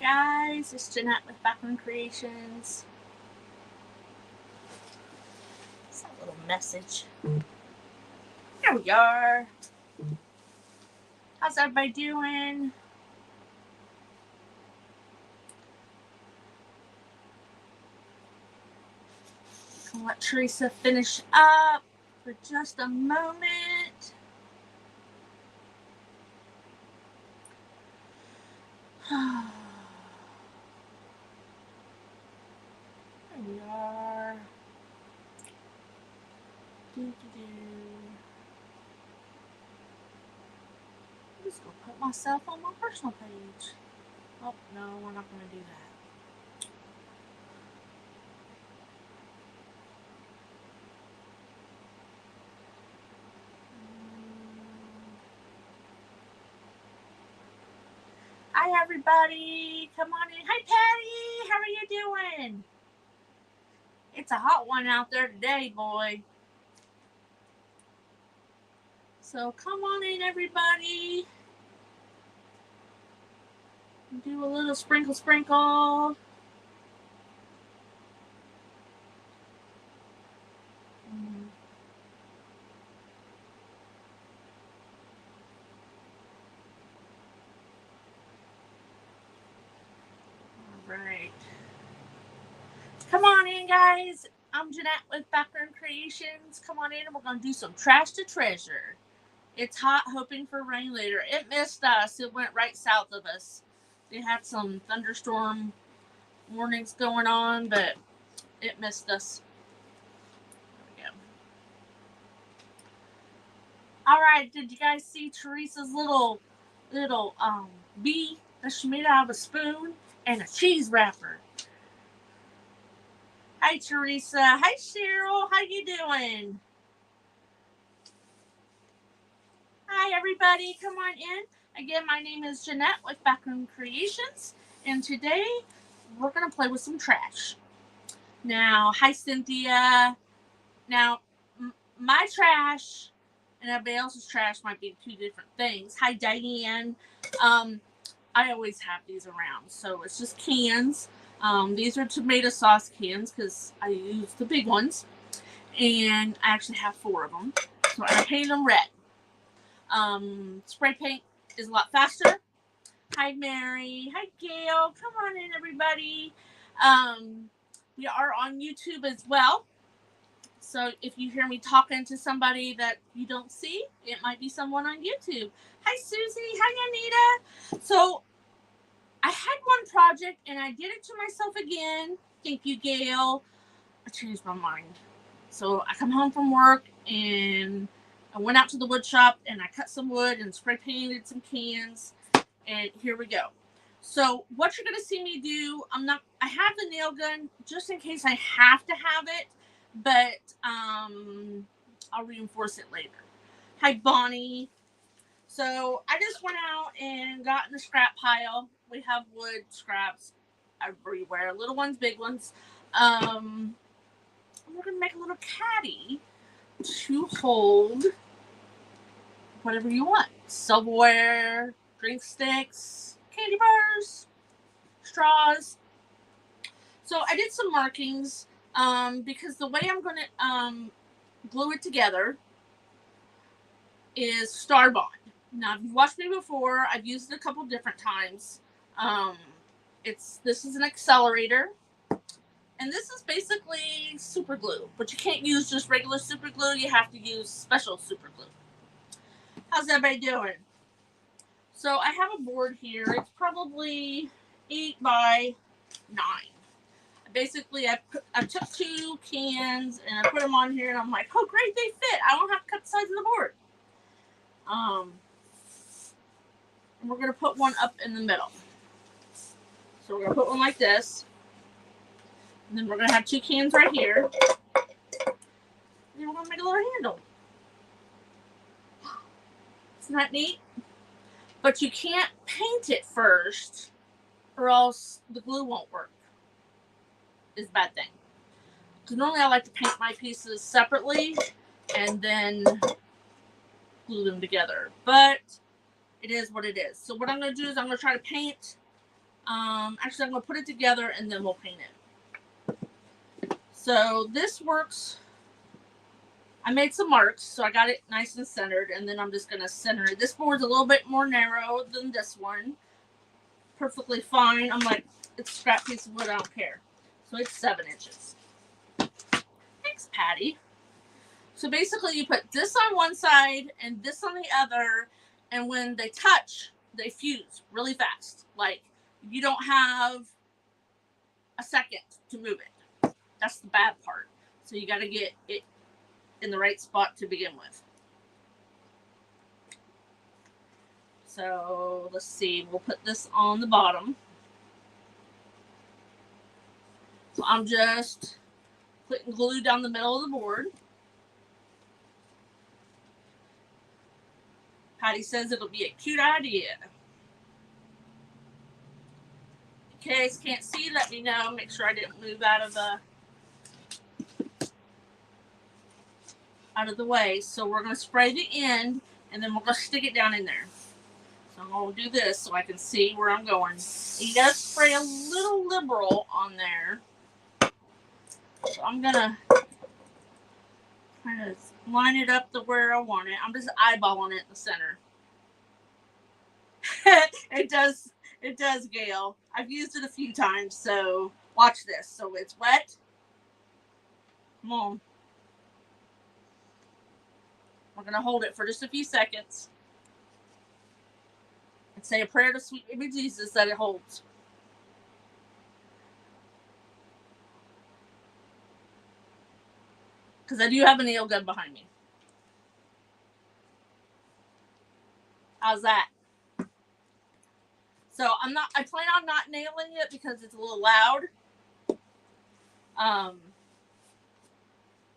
Guys, it's Jeanette with Backroom Creations. It's a little message. Here we are. How's everybody doing? I'll let Teresa finish up for just a moment. Here we are. I'm just going to put myself on my personal page. Oh, no, we're not going to do that. Hi, everybody. Come on in. Hi, Patty. How are you doing? It's a hot one out there today, boy. So come on in, everybody. Do a little sprinkle, sprinkle. All right. Come on in, guys. I'm Jeanette with Backroom Creations. Come on in and we're going to do some trash to treasure. It's hot, hoping for rain later. It missed us. It went right south of us. They had some thunderstorm warnings going on, but it missed us. There we go. All right, did you guys see Teresa's little bee that she made out of a spoon and a cheese wrapper? Hi, Teresa. Hi, Cheryl. How you doing? Hi, everybody. Come on in. Again, my name is Jeanette with Backroom Creations, and today we're going to play with some trash. Now, hi, Cynthia. Now, my trash and everybody else's trash might be two different things. Hi, Diane. I always have these around, so it's just cans. These are tomato sauce cans because I use the big ones, and I actually have 4 of them. So I painted them red. Spray paint is a lot faster. Hi, Mary. Hi, Gail. Come on in, everybody. We are on YouTube as well. So if you hear me talking to somebody that you don't see, it might be someone on YouTube. Hi, Susie. Hi, Anita. So I had one project and I did it to myself again. Thank you, Gail. I changed my mind. So I come home from work and I went out to the wood shop and I cut some wood and spray painted some cans. And here we go. So what you're going to see me do, I have the nail gun just in case I have to have it, but I'll reinforce it later. Hi, Bonnie. So I just went out and got in the scrap pile. We have wood scraps everywhere, little ones, big ones. We're going to make a little caddy to hold whatever you want. Silverware, drink sticks, candy bars, straws. So I did some markings because the way I'm going to glue it together is Star Bond. Now, if you've watched me before, I've used it a couple different times. This is an accelerator. And this is basically super glue, but you can't use just regular super glue. You have to use special super glue. How's everybody doing? So I have a board here. It's probably 8 by 9. Basically, I took 2 cans and I put them on here, and I'm like, oh great, they fit. I don't have to cut the sides of the board. And we're gonna put one up in the middle. So we're gonna put one like this. And then we're going to have 2 cans right here. And then we're going to make a little handle. Isn't that neat? But you can't paint it first or else the glue won't work. It's a bad thing. Because normally I like to paint my pieces separately and then glue them together. But it is what it is. So what I'm going to do is I'm going to try to paint Actually, I'm going to put it together and then we'll paint it. So this works. I made some marks, so I got it nice and centered, and then I'm just going to center it. This board's a little bit more narrow than this one. Perfectly fine. I'm like, it's a scrap piece of wood, I don't care. So it's 7 inches. Thanks, Patty. So basically you put this on one side and this on the other, and when they touch, they fuse really fast. Like, you don't have a second to move it. That's the bad part. So you got to get it in the right spot to begin with. So let's see, we'll put this on the bottom. So I'm just putting glue down the middle of the board. Patty says it'll be a cute idea. In case you can't see, let me know. Make sure I didn't move out of the way. So we're going to spray the end, and then we're going to stick it down in there. So I'm going to do this so I can see where I'm going. You got to spray a little liberal on there. So I'm going to kind of line it up to where I want it. I'm just eyeballing it in the center. It does, Gail. I've used it a few times, so watch this. So it's wet. Come on. We're going to hold it for just a few seconds and say a prayer to sweet baby Jesus that it holds. Because I do have a nail gun behind me. How's that? So I plan on not nailing it because it's a little loud.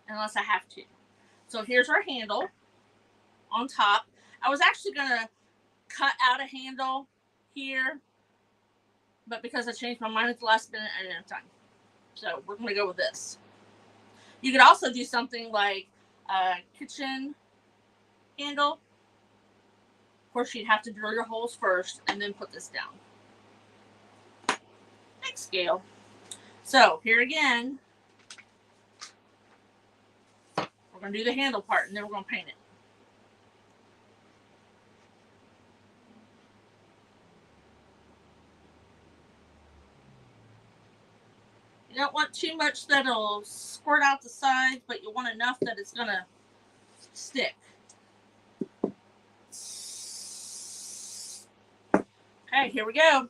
Unless I have to. So here's our handle on top. I was actually going to cut out a handle here, but because I changed my mind at the last minute, I didn't have time. So we're going to go with this. You could also do something like a kitchen handle. Of course, you'd have to drill your holes first and then put this down. Thanks, Gail. So here again, we're going to do the handle part and then we're going to paint it. You don't want too much that'll squirt out the sides, but you want enough that it's going to stick. Okay, here we go.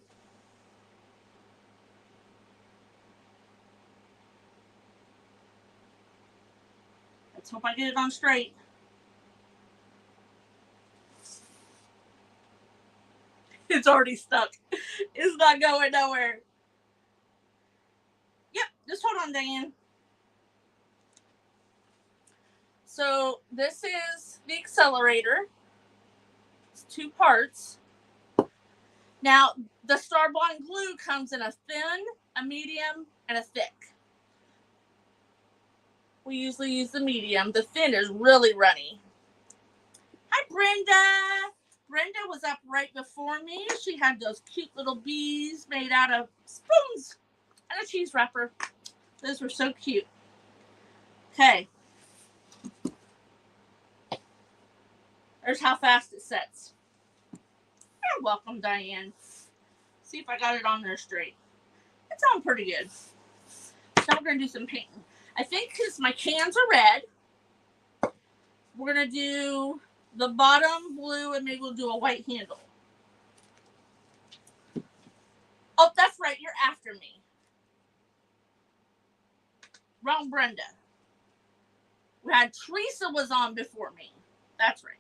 Let's hope I get it on straight. It's already stuck. It's not going nowhere. Yep, just hold on, Diane. So this is the accelerator. It's 2 parts. Now, the Star Bond glue comes in a thin, a medium, and a thick. We usually use the medium. The thin is really runny. Hi, Brenda. Brenda was up right before me. She had those cute little bees made out of spoons and a cheese wrapper. Those were so cute. Okay. There's how fast it sets. You're welcome, Diane. See if I got it on there straight. It's on pretty good. So we're going to do some painting. I think because my cans are red, we're going to do the bottom blue and maybe we'll do a white handle. Oh, that's right. You're after me. Wrong Brenda. We had Teresa was on before me. That's right.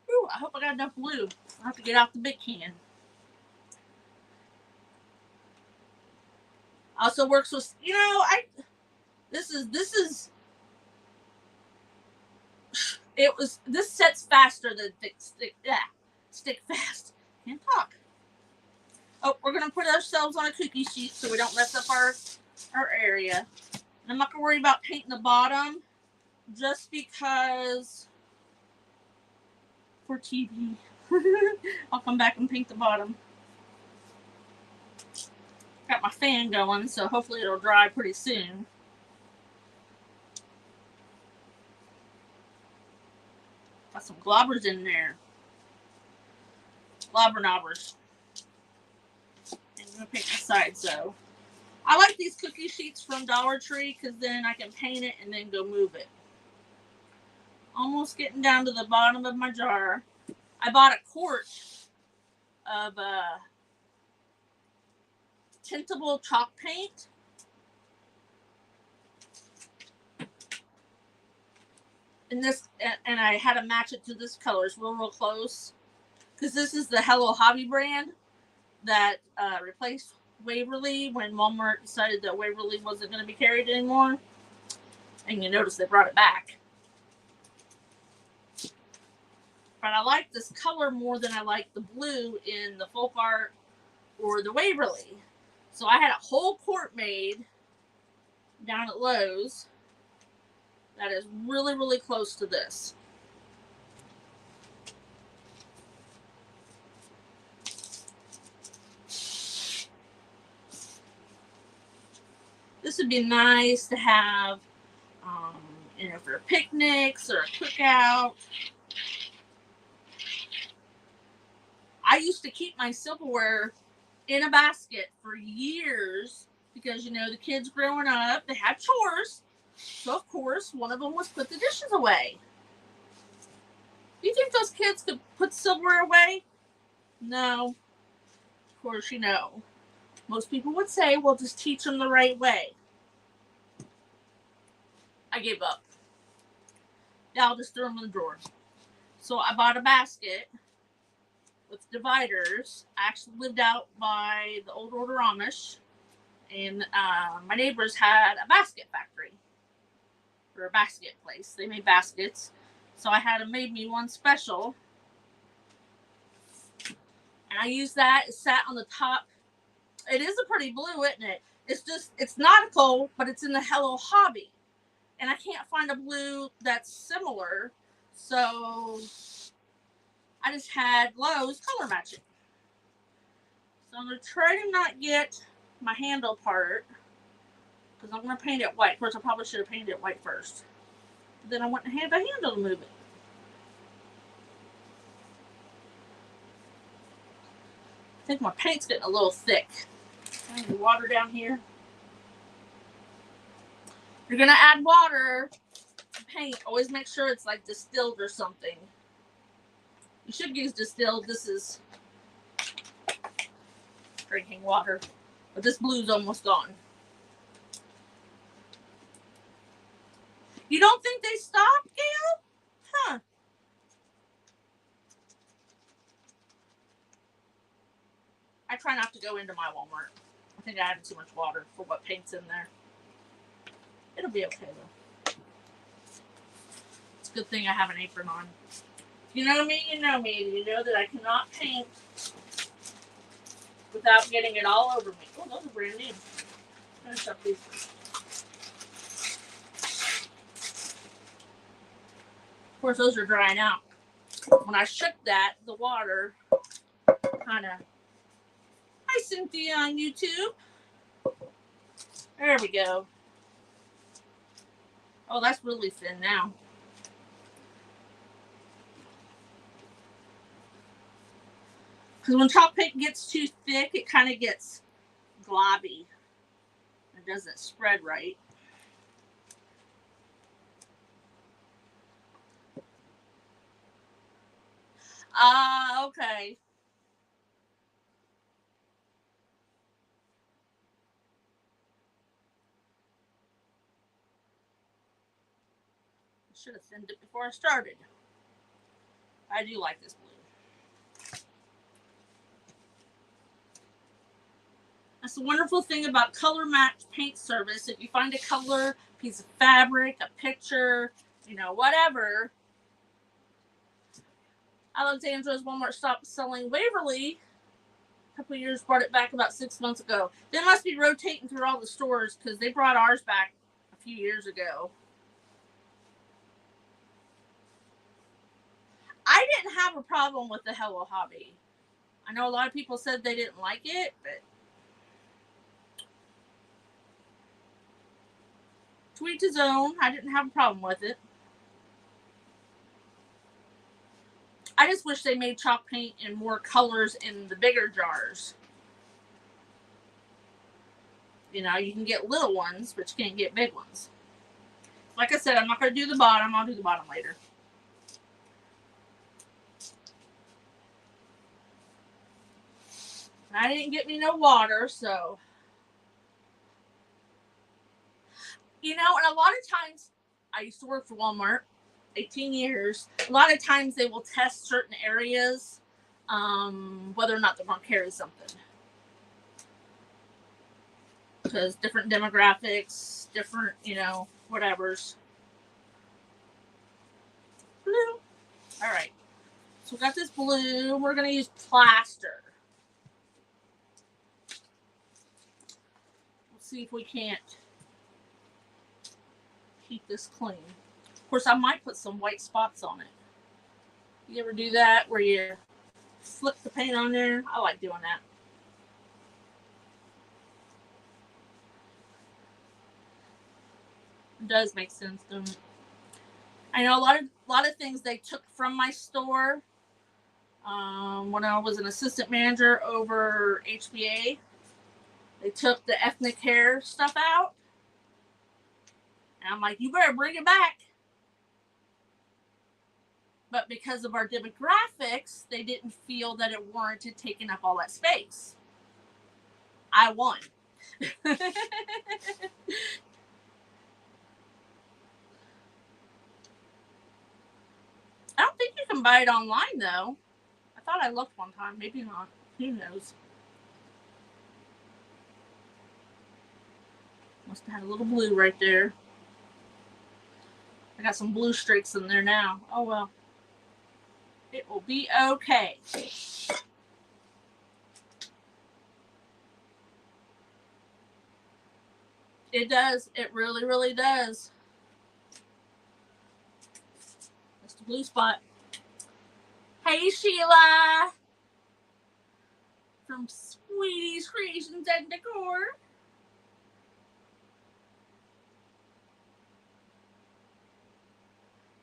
Ooh, I hope I got enough blue. I'll have to get out the big can. Also works with, this sets faster than stick fast. Can't talk. Oh, we're going to put ourselves on a cookie sheet so we don't mess up our area. I'm not going to worry about painting the bottom just because for TV. I'll come back and paint the bottom. Got my fan going, so hopefully it'll dry pretty soon. Got some globbers in there. Globber knobbers. And I'm going to paint the sides though. I like these cookie sheets from Dollar Tree because then I can paint it and then go move it. Almost getting down to the bottom of my jar. I bought a quart of tintable chalk paint. And I had to match it to this colors real close. Because this is the Hello Hobby brand that replaced Waverly when Walmart decided that Waverly wasn't going to be carried anymore. And you notice they brought it back. But I like this color more than I like the blue in the Folk Art or the Waverly. So I had a whole quart made down at Lowe's that is really close to this. This would be nice to have, for picnics or a cookout. I used to keep my silverware in a basket for years because, the kids growing up, they had chores. So, of course, one of them was put the dishes away. Do you think those kids could put silverware away? No. Of course, most people would say, well, just teach them the right way. I gave up. Yeah, I'll just throw them in the drawer. So I bought a basket with dividers. I actually lived out by the old Order Amish, and my neighbors had a basket factory or a basket place. They made baskets, so I had them made me one special, and I used that. It sat on the top. It is a pretty blue, isn't it? It's nautical, but it's in the Hello Hobby, and I can't find a blue that's similar, so I just had Lowe's color matching. So I'm going to try to not get my handle part because I'm going to paint it white. Of course, I probably should have painted it white first. But then I wouldn't have a handle to move it. I think my paint's getting a little thick. I need water down here. If you're going to add water to paint, always make sure it's like distilled or something. You should use distilled. This is drinking water. But this blue's almost gone. You don't think they stopped, Gail? Huh. I try not to go into my Walmart. I think I added too much water for what paint's in there. It'll be okay, though. It's a good thing I have an apron on. You know me, you know me. You know that I cannot paint without getting it all over me. Oh, those are brand new. Finish up these. Of course, those are drying out. When I shook that, the water kind of... Hi, Cynthia on YouTube. There we go. Oh, that's really thin now. Because when chalk paint gets too thick, it kind of gets globby. It doesn't spread right. Okay. I should have thinned it before I started. I do like this blue. That's the wonderful thing about color match paint service. If you find a color, piece of fabric, a picture, whatever. Alexandra's Walmart stopped selling Waverly. A couple of years, brought it back about 6 months ago. They must be rotating through all the stores because they brought ours back a few years ago. I didn't have a problem with the Hello Hobby. I know a lot of people said they didn't like it, but To each his own. I didn't have a problem with it. I just wish they made chalk paint in more colors in the bigger jars. You know, you can get little ones, but you can't get big ones. Like I said, I'm not going to do the bottom. I'll do the bottom later. I didn't get me no water, so. You know, and a lot of times, I used to work for Walmart, 18 years. A lot of times they will test certain areas, whether or not they're going to carry something. Because different demographics, different, you know, whatevers. Blue. All right. So we got this blue. We're going to use plaster. Let's see if we can't keep this clean. Of course, I might put some white spots on it. You ever do that where you flip the paint on there? I like doing that. It does make sense, doesn't it? I know a lot of things they took from my store when I was an assistant manager over HBA. They took the ethnic hair stuff out. And I'm like, you better bring it back. But because of our demographics, they didn't feel that it warranted taking up all that space. I won. I don't think you can buy it online, though. I thought I looked one time. Maybe not. Who knows? Must have had a little blue right there. I got some blue streaks in there now. Oh, well. It will be okay. It does. It really, really does. That's the blue spot. Hey, Sheila. From Sweetie's Creations and Decor.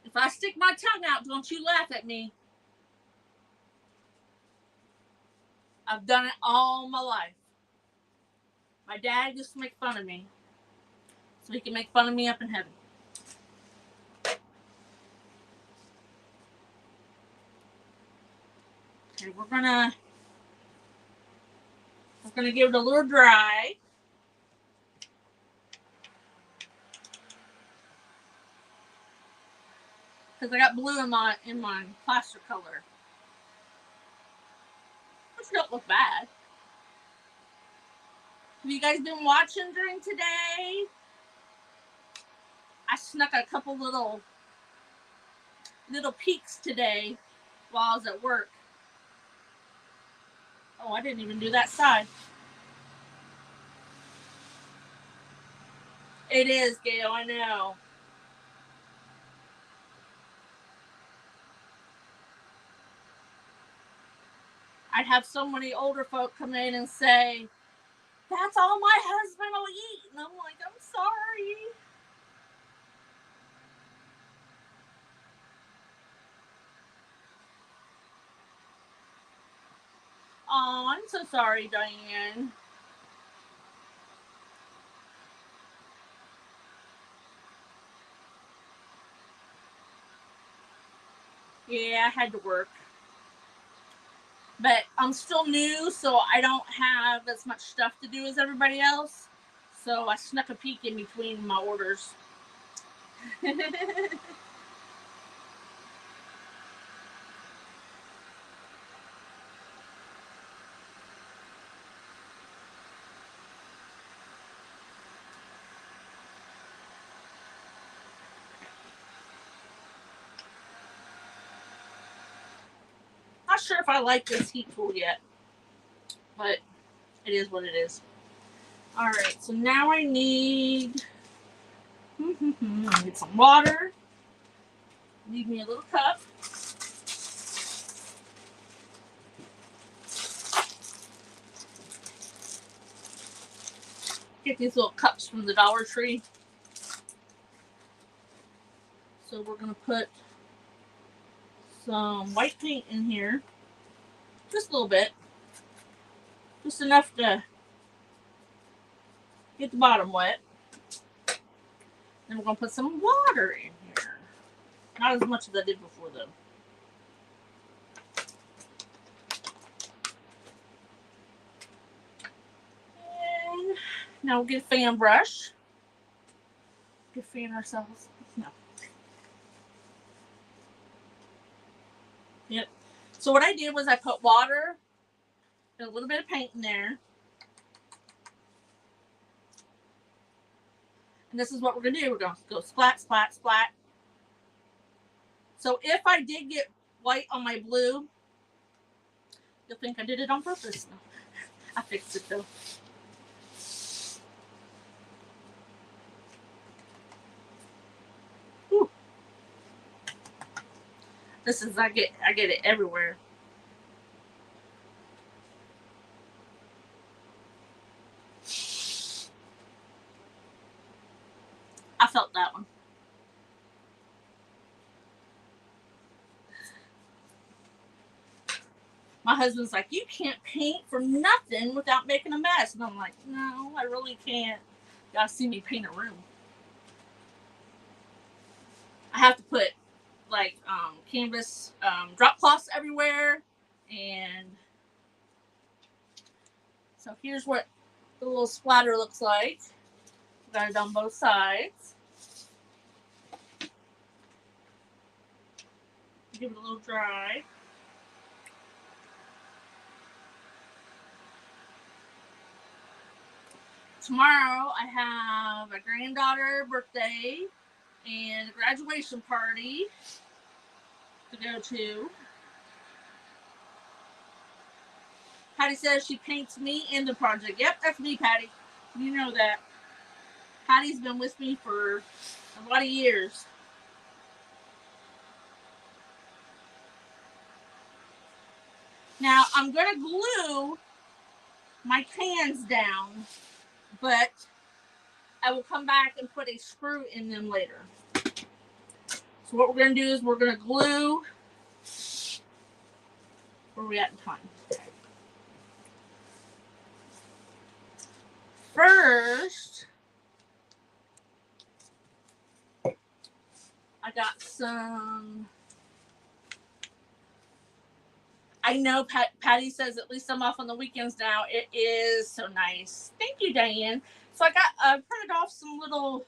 If I stick my tongue out, don't you laugh at me. I've done it all my life. My dad used to make fun of me, so he can make fun of me up in heaven. Okay, we're gonna give it a little dry. Because I got blue in my plaster color. Which don't look bad. Have you guys been watching during today? I snuck a couple little peeks today while I was at work. Oh, I didn't even do that side. It is, Gail, I know. I'd have so many older folk come in and say, that's all my husband will eat. And I'm like, I'm sorry. Oh, I'm so sorry, Diane. Yeah, I had to work. But I'm still new, so I don't have as much stuff to do as everybody else. So I snuck a peek in between my orders. Not sure if I like this heat tool yet, but it is what it is. All right, so now I need some water. Need me a little cup. Get these little cups from the Dollar Tree. So we're going to put some white paint in here. Just a little bit. Just enough to get the bottom wet. Then we're going to put some water in here. Not as much as I did before, though. And now we'll get a fan brush. Get fan ourselves. No. Yep. So what I did was I put water and a little bit of paint in there. And this is what we're going to do. We're going to go splat, splat, splat. So if I did get white on my blue, you'll think I did it on purpose. No, I fixed it though. Whew. This is, I get it everywhere. I felt that one. My husband's like, you can't paint for nothing without making a mess. And I'm like, no, I really can't. You gotta see me paint a room. I have to put like canvas drop cloths everywhere. And so here's what the little splatter looks like. Got it on both sides. Give it a little dry. Tomorrow I have a granddaughter birthday and a graduation party to go to. Patty says she paints me in the project. Yep, that's me, Patty. You know that. Patty's been with me for a lot of years. Now I'm going to glue my cans down, but I will come back and put a screw in them later. So what we're going to do is we're going to glue. Where are we at in time? First, I got some. I know Patty says at least I'm off on the weekends now. It is so nice. Thank you, Diane. So I got printed off some little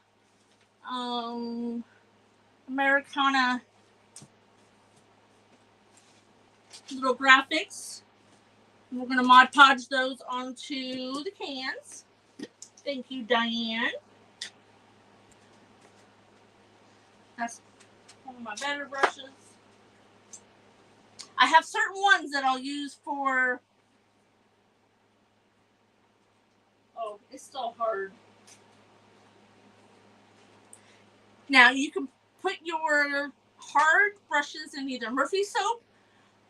Americana little graphics. And we're going to Mod Podge those onto the cans. Thank you, Diane. That's one of my better brushes. I have certain ones that I'll use for... Oh, it's still hard. Now, you can put your hard brushes in either Murphy soap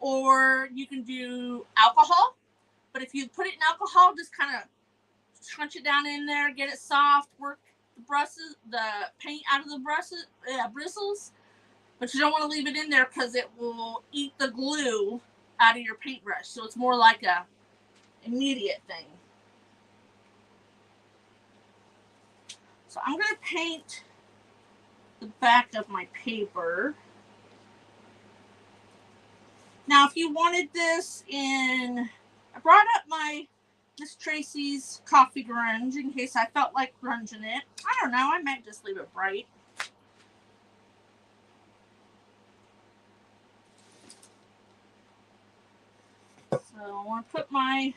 or you can do alcohol. But if you put it in alcohol, just kind of crunch it down in there, get it soft, work the brushes, the paint out of the brushes, bristles. But you don't want to leave it in there because it will eat the glue out of your paintbrush. So it's more like a immediate thing. So I'm going to paint the back of my paper. Now, if you wanted this in, I brought up my Miss Tracy's coffee grunge in case I felt like grunging it. I don't know. I might just leave it bright. So I want to put my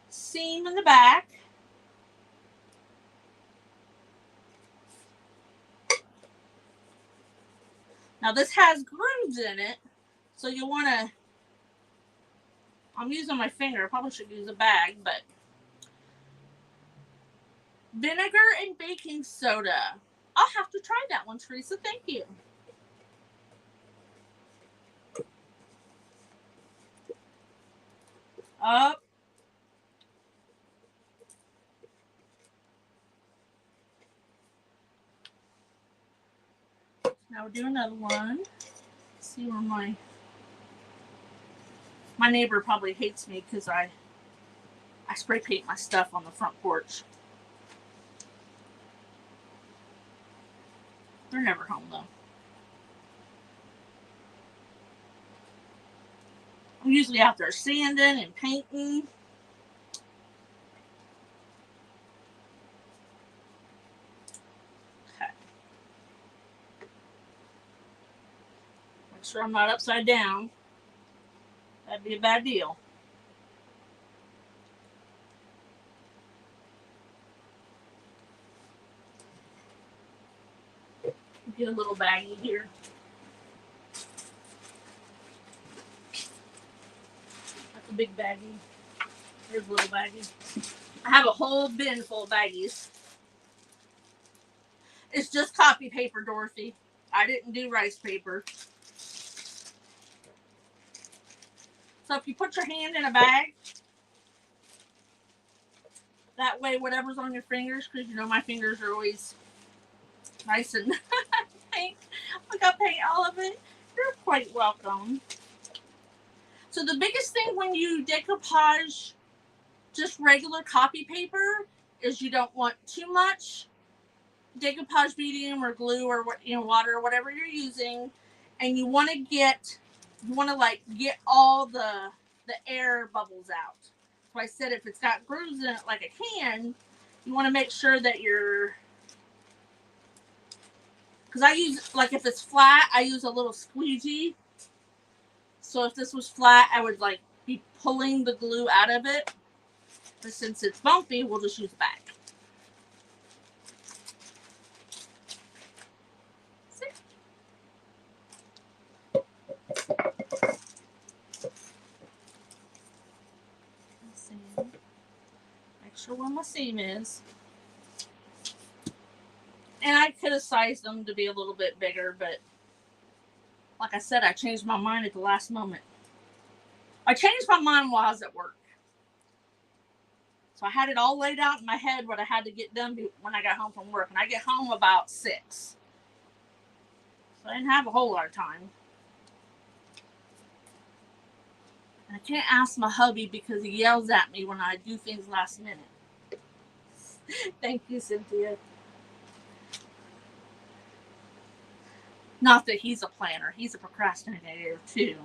seam in the back. Now this has grooves in it, so you'll want to, I'm using my finger, I probably should use a bag, but vinegar and baking soda. I'll have to try that one, Teresa, thank you. Up. Now we'll do another one. Let's see where my neighbor probably hates me because I spray paint my stuff on the front porch. They're never home though. I'm usually out there sanding and painting. Okay. Make sure I'm not upside down. That'd be a bad deal. Get a little baggie here. That's a big baggie. Here's a little baggie. I have a whole bin full of baggies. It's just copy paper, Dorothy. I didn't do rice paper. So if you put your hand in a bag, that way whatever's on your fingers, because you know my fingers are always nice and pink. I got paint all of it. You're quite welcome. So the biggest thing when you decoupage just regular copy paper is you don't want too much decoupage medium or glue or water or whatever you're using, and you want to get all the air bubbles out. So I said if it's got grooves in it like a can, you want to make sure that because I use, like if it's flat, I use a little squeegee. So if this was flat, I would be pulling the glue out of it. But since it's bumpy, we'll just use a bag. Make sure where my seam is. And I could have sized them to be a little bit bigger, but like I said, I changed my mind at the last moment. I changed my mind while I was at work. So I had it all laid out in my head what I had to get done when I got home from work. And I get home about 6. So I didn't have a whole lot of time. And I can't ask my hubby because he yells at me when I do things last minute. Thank you, Cynthia. Not that he's a planner. He's a procrastinator, too.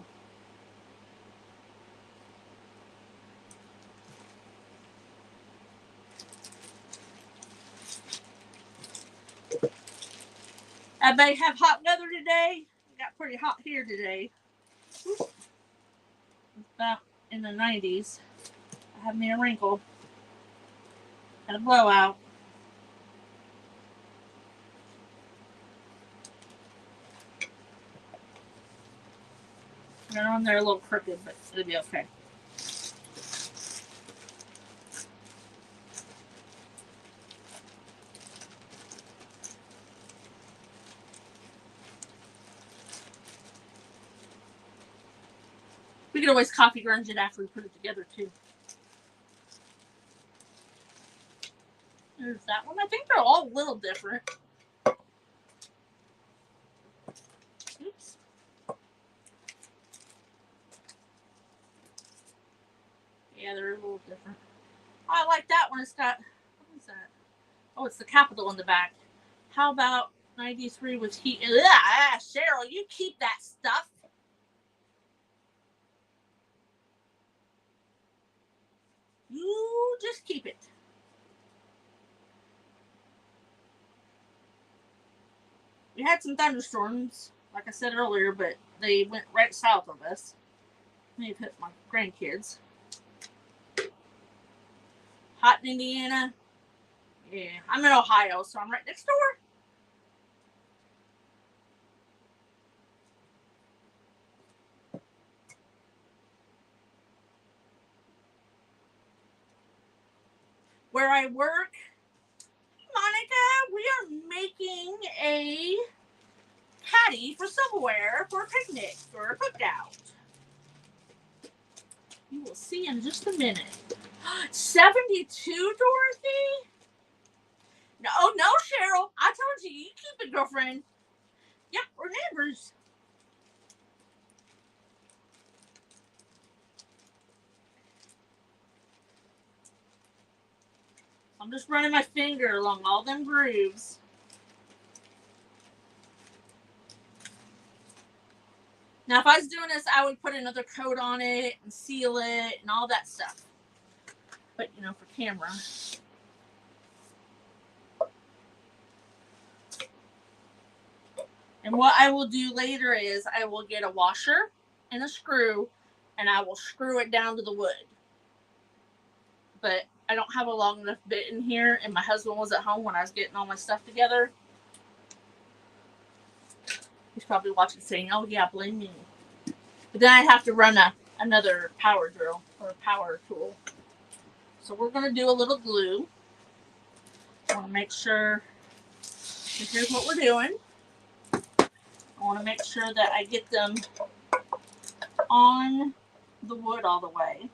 I may have hot weather today. It got pretty hot here today. It's about in the 90s. I have me a wrinkle. And a blowout. They're on there a little crooked, but it'll be okay. We could always copy grunge it after we put it together, too. There's that one. I think they're all a little different. Oops. Yeah, they're a little different. Oh, I like that one. It's got, what is that? Oh, it's the capital in the back. How about 93 with heat? Ah, Cheryl, you keep that stuff. You just keep it. We had some thunderstorms, like I said earlier, but they went right south of us. Let me put my grandkids. Hot in Indiana. Yeah, I'm in Ohio, so I'm right next door. Where I work, Monica, we are making a caddy for silverware for a picnic or a cookout. You will see in just a minute. 72, Dorothy? No, Cheryl. I told you, you keep it, girlfriend. Yep, we're neighbors. I'm just running my finger along all them grooves. Now, if I was doing this, I would put another coat on it and seal it and all that stuff. But, you know, for camera. And what I will do later is I will get a washer and a screw, and I will screw it down to the wood. But I don't have a long enough bit in here, and my husband was at home when I was getting all my stuff together. He's probably watching saying, oh yeah, blame me. But then I have to run another power drill or a power tool. So we're going to do a little glue. I want to make sure, here's what we're doing. I want to make sure that I get them on the wood all the way.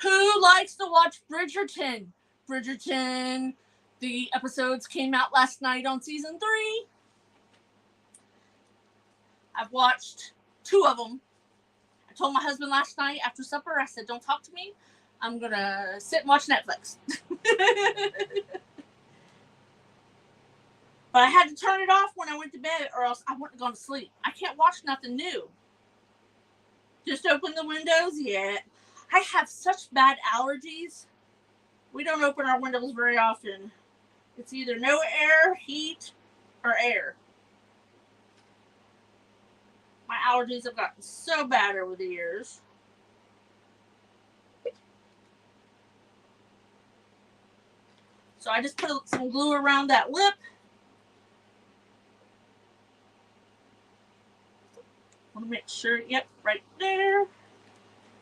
Who likes to watch Bridgerton? Bridgerton, the episodes came out last night on season 3. I've watched 2 of them. I told my husband last night after supper, I said, don't talk to me. I'm going to sit and watch Netflix. But I had to turn it off when I went to bed or else I wouldn't have gone to sleep. I can't watch nothing new. Just open the windows? Yeah. I have such bad allergies. We don't open our windows very often. It's either no air, heat, or air. My allergies have gotten so bad over the years. So I just put some glue around that lip. I want to make sure, yep, right there.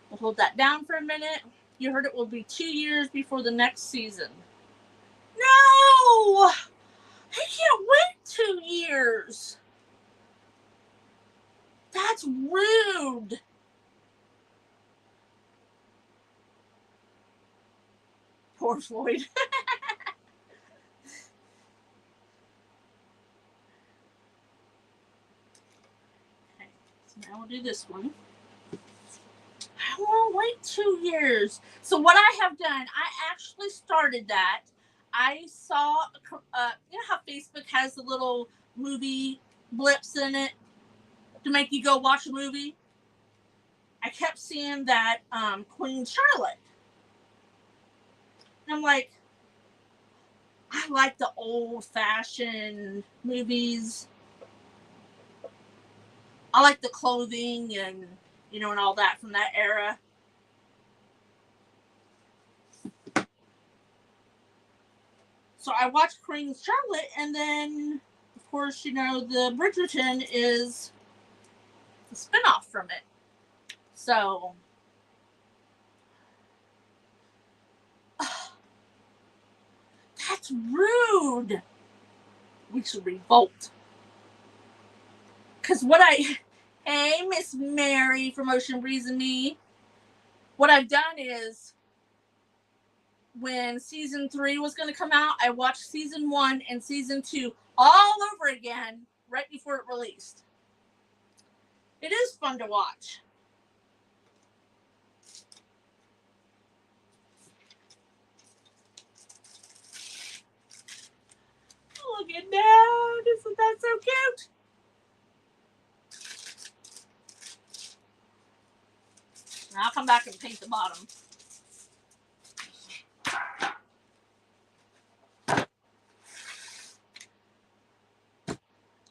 We'll hold that down for a minute. You heard it will be 2 years before the next season. No! I can't wait 2 years. That's rude. Poor Floyd. Okay, so now we'll do this one. I won't wait 2 years. So what I have done, I actually started that. I saw, you know how Facebook has the little movie blips in it to make you go watch a movie? I kept seeing that Queen Charlotte. And I'm like, I like the old-fashioned movies. I like the clothing and, you know, and all that from that era. So I watched Queen Charlotte, and then, of course, you know, the Bridgerton is a spinoff from it. So, that's rude. We should revolt. Because hey, Miss Mary from Ocean Breeze and me, what I've done is, when season 3 was going to come out, I watched season 1 and season 2 all over again right before it released. It is fun to watch. Look at that. Isn't that so cute? Now I'll come back and paint the bottom.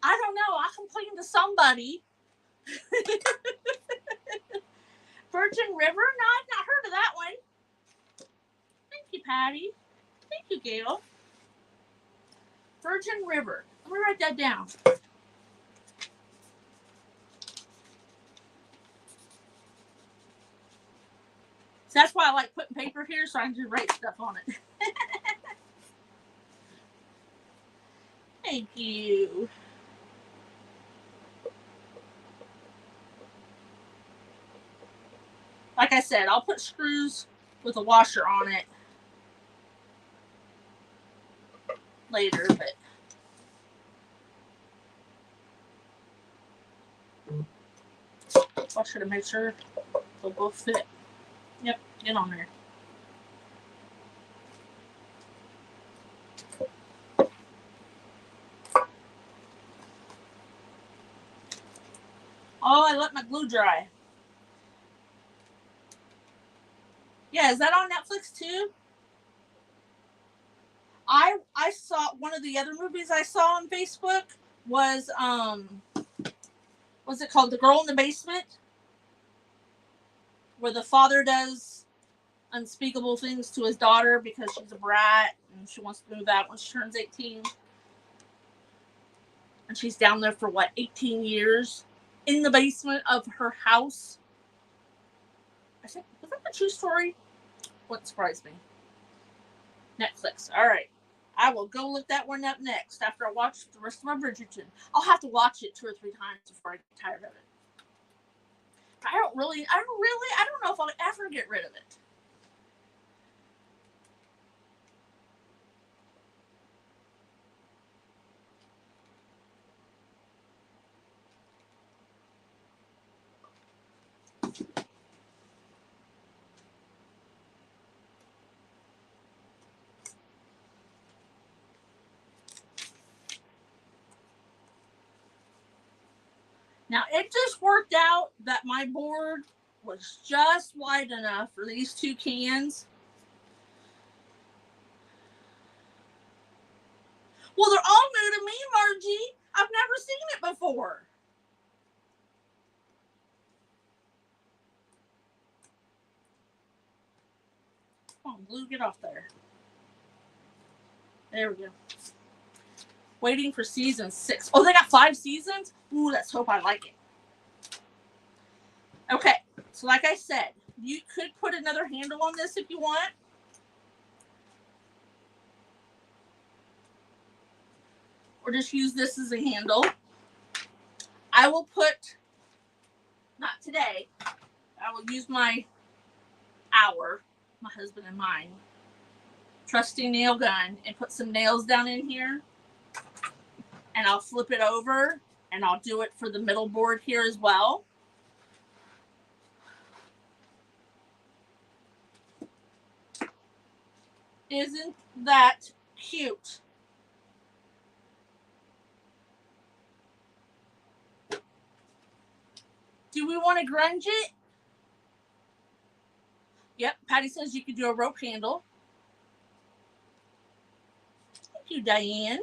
I don't know. I complained to somebody. Virgin River? No, I've not heard of that one. Thank you, Patty. Thank you, Gail. Virgin River. Let me write that down. So that's why I like putting paper here, so I can just write stuff on it. Thank you. Like I said, I'll put screws with a washer on it. later, but I should have made sure they'll both fit. Yep, get on there. Oh, I let my glue dry. Yeah, is that on Netflix too? I saw one of the other movies I saw on Facebook was what's it called? The Girl in the Basement, where the father does unspeakable things to his daughter because she's a brat and she wants to move out when she turns 18. And she's down there for 18 years in the basement of her house. I said, was that a true story? Wouldn't surprise me. Netflix. All right. I will go look that one up next after I watch the rest of my Bridgerton. I'll have to watch it 2 or 3 times before I get tired of it. I don't know if I'll ever get rid of it. Now, it just worked out that my board was just wide enough for these 2 cans. Well, they're all new to me, Margie. I've never seen it before. Come on, glue, get off there. There we go. Waiting for season 6. Oh, they got 5 seasons? Ooh, let's hope I like it. Okay, so like I said, you could put another handle on this if you want. Or just use this as a handle. I will put, not today, I will use my husband and mine, trusty nail gun, and put some nails down in here. And I'll flip it over, and I'll do it for the middle board here as well. Isn't that cute? Do we want to grunge it? Yep, Patty says you could do a rope handle. Thank you, Diane.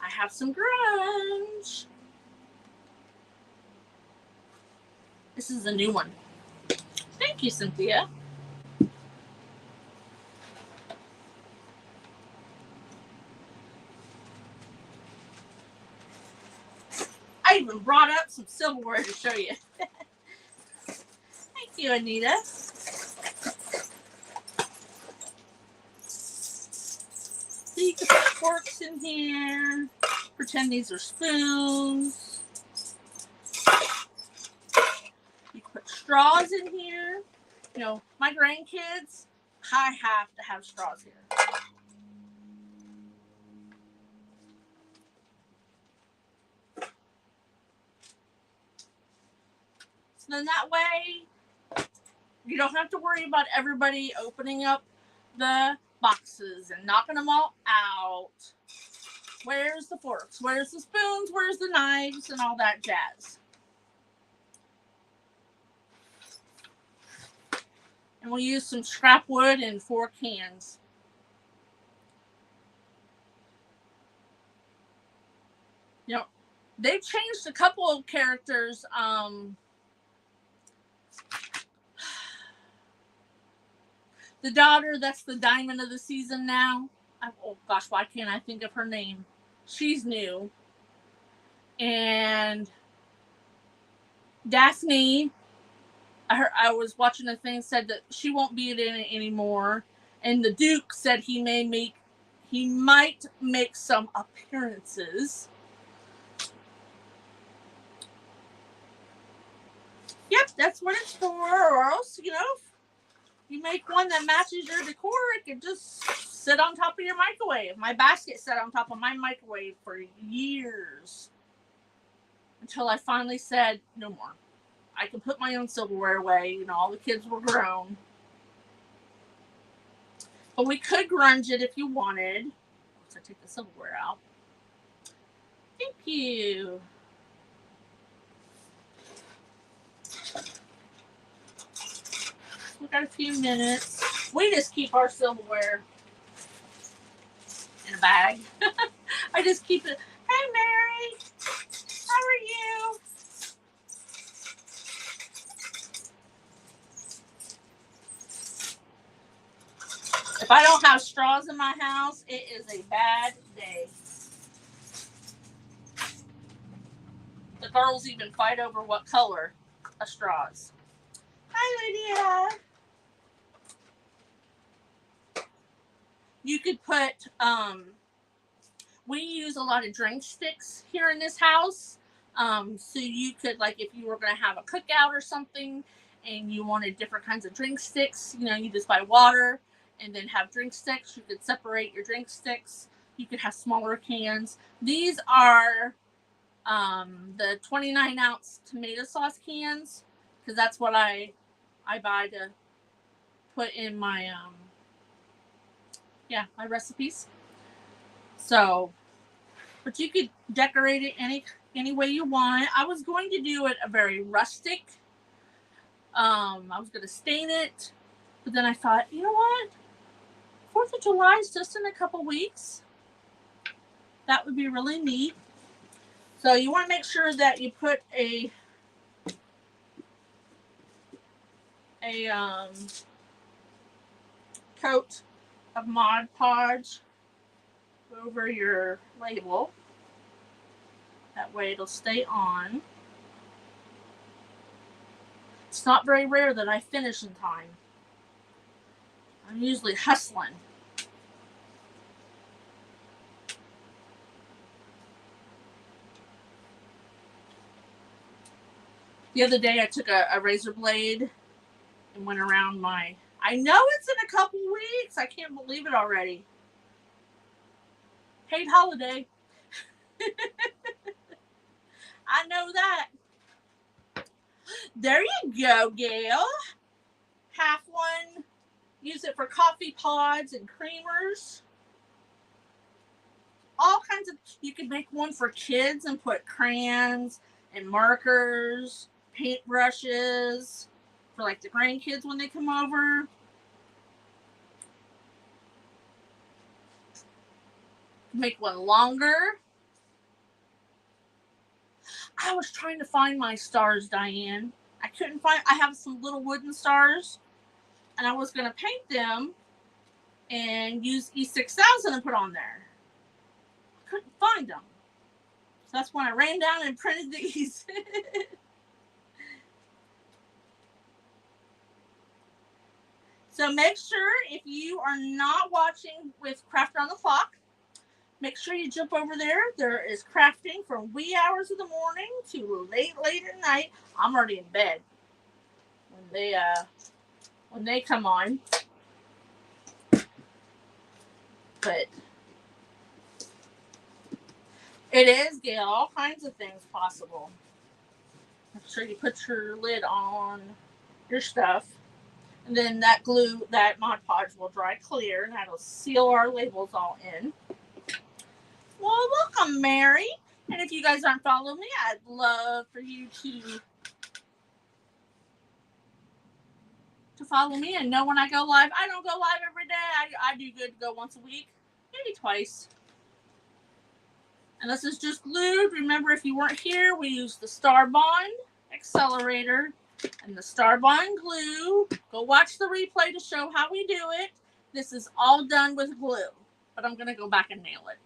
I have some grunge. This is a new one. Thank you, Cynthia. I even brought up some silverware to show you. Thank you, Anita. So you can put forks in here. Pretend these are spoons. You can put straws in here. You know, my grandkids, I have to have straws here. So then that way, you don't have to worry about everybody opening up the boxes and knocking them all out. Where's the forks? Where's the spoons? Where's the knives? And all that jazz. And we'll use some scrap wood and 4 cans. You know, they've changed a couple of characters. The daughter, that's the diamond of the season now. Oh gosh, why can't I think of her name? She's new. And Daphne, I was watching a thing, said that she won't be in it anymore. And the Duke said he might make some appearances. Yep, that's what it's for. Or else, you know, you make one that matches your decor, it could just sit on top of your microwave. My basket sat on top of my microwave for years until I finally said, no more. I can put my own silverware away. You know, all the kids were grown. But we could grunge it if you wanted. So take the silverware out. Thank you. We got a few minutes. We just keep our silverware in a bag. I just keep it. Hey, Mary. How are you? If I don't have straws in my house, it is a bad day. The girls even fight over what color of straws. Hi, Lydia. You could put, we use a lot of drink sticks here in this house. So you could, like, if you were going to have a cookout or something and you wanted different kinds of drink sticks, you know, you just buy water and then have drink sticks. You could separate your drink sticks. You could have smaller cans. These are the 29-ounce tomato sauce cans, because that's what I buy to put in my my recipes. So, but you could decorate it any way you want. I was going to do it a very rustic. I was going to stain it, but then I thought, you know what? 4th of July is just in a couple weeks. That would be really neat. So you want to make sure that you put a coat of Mod Podge over your label. That way it'll stay on. It's not very rare that I finish in time. I'm usually hustling. The other day I took a razor blade and went around my... I know it's in a couple weeks. I can't believe it already. Paid holiday. I know that. There you go, Gail. Half one. Use it for coffee pods and creamers. All kinds of... You could make one for kids and put crayons and markers, paintbrushes for like the grandkids when they come over. Make one longer. I was trying to find my stars, Diane. I couldn't find... I have some little wooden stars, and I was going to paint them and use E6000 and put on there. I couldn't find them. So that's when I ran down and printed these. So make sure, if you are not watching with Craft Around the Clock, make sure you jump over there. There is crafting from wee hours of the morning to late at night. I'm already in bed when they come on. But it is, Gail, all kinds of things possible. Make sure you put your lid on your stuff. And then that glue, that Mod Podge will dry clear, and that'll seal our labels all in. Well, welcome, Mary. And if you guys aren't following me, I'd love for you to follow me and know when I go live. I don't go live every day. I do good to go once a week, maybe twice. And this is just glued. Remember, if you weren't here, we used the Star Bond accelerator and the Star Bond glue. Go watch the replay to show how we do it. This is all done with glue, but I'm going to go back and nail it.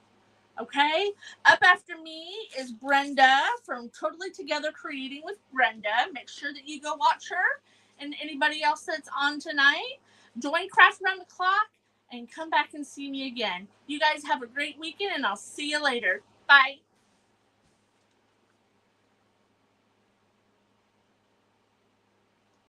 Okay? Up after me is Brenda from Totally Together Creating with Brenda. Make sure that you go watch her and anybody else that's on tonight. Join Craft Around the Clock and come back and see me again. You guys have a great weekend, and I'll see you later. Bye.